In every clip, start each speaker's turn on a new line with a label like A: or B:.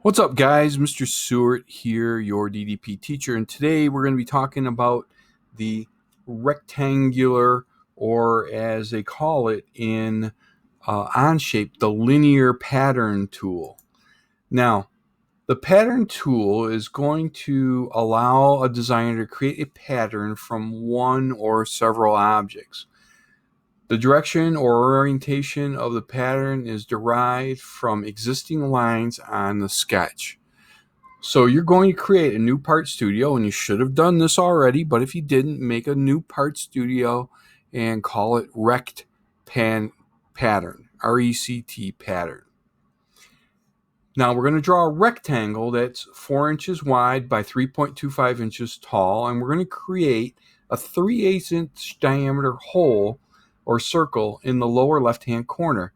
A: What's up, guys? Mr. Seward here, your DDP teacher, and today we're going to be talking about the rectangular, or as they call it in Onshape, the linear pattern tool. Now, the pattern tool is going to allow a designer to create a pattern from one or several objects. The direction or orientation of the pattern is derived from existing lines on the sketch. So you're going to create a new part studio, and you should have done this already, but if you didn't, make a new part studio and call it rect pattern, R-E-C-T pattern. Now we're going to draw a rectangle that's 4 inches wide by 3.25 inches tall, and we're going to create a 3/8 inch diameter hole or circle in the lower left-hand corner.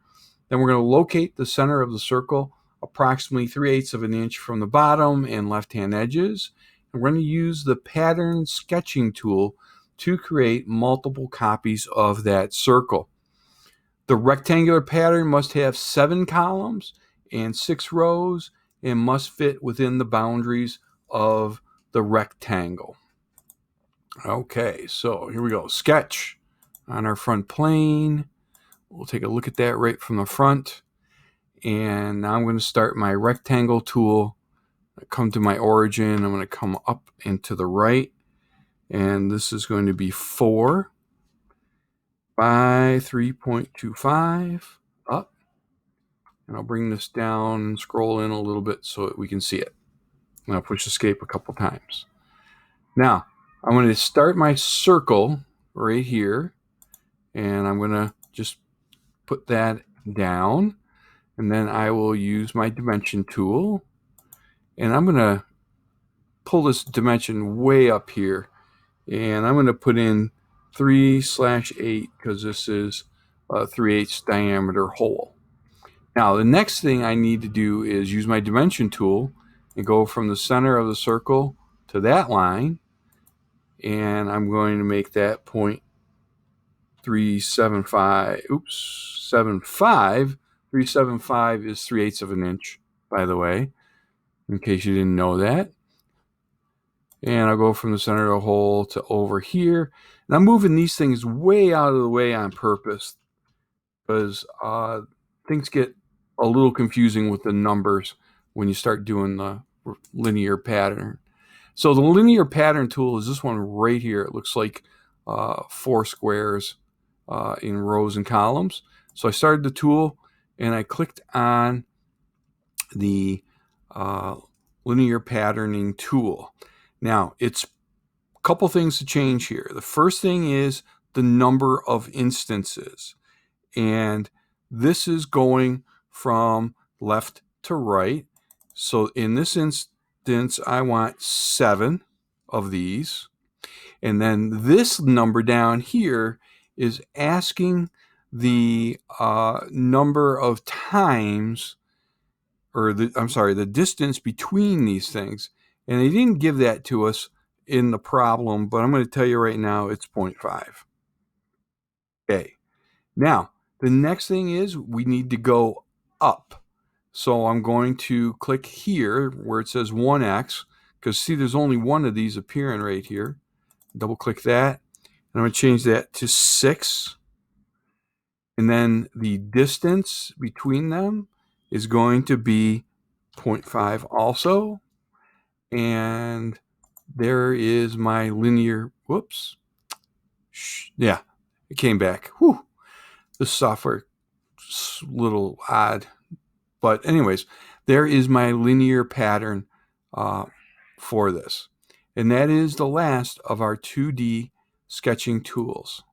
A: Then we're going to locate the center of the circle approximately 3/8 of an inch from the bottom and left-hand edges. And we're going to use the pattern sketching tool to create multiple copies of that circle. The rectangular pattern must have 7 columns and 6 rows and must fit within the boundaries of the rectangle. Okay, so here we go. Sketch on our front plane. We'll take a look at that right from the front. And now I'm going to start my rectangle tool. I come to my origin. I'm going to come up and to the right. And this is going to be 4 by 3.25 up. And I'll bring this down and scroll in a little bit so that we can see it. And I'll push escape a couple times. Now, I'm going to start my circle right here. And I'm going to just put that down. And then I will use my dimension tool. And I'm going to pull this dimension way up here. And I'm going to put in 3/8 because this is a 3/8 diameter hole. Now, the next thing I need to do is use my dimension tool and go from the center of the circle to that line. And I'm going to make that point 375. Oops, 75. 375 is 3/8 of an inch, by the way, in case you didn't know that. And I'll go from the center of the hole to over here. And I'm moving these things way out of the way on purpose because things get a little confusing with the numbers when you start doing the linear pattern. So the linear pattern tool is this one right here. It looks like 4 squares in rows and columns. So I started the tool and I clicked on the linear patterning tool. Now, it's a couple things to change here. The first thing is the number of instances. And this is going from left to right. So in this instance, I want 7 of these. And then this number down here is asking the number of times, or the distance between these things. And they didn't give that to us in the problem, but I'm going to tell you right now it's 0.5. Okay. Now, the next thing is we need to go up. So I'm going to click here where it says 1x, because see, there's only one of these appearing right here. Double click that. And I'm going to change that to 6. And then the distance between them is going to be 0.5 also. And there is my linear, whoops. Yeah, it came back. Whew. This software is a little odd. But anyways, there is my linear pattern for this. And that is the last of our 2D sketching tools.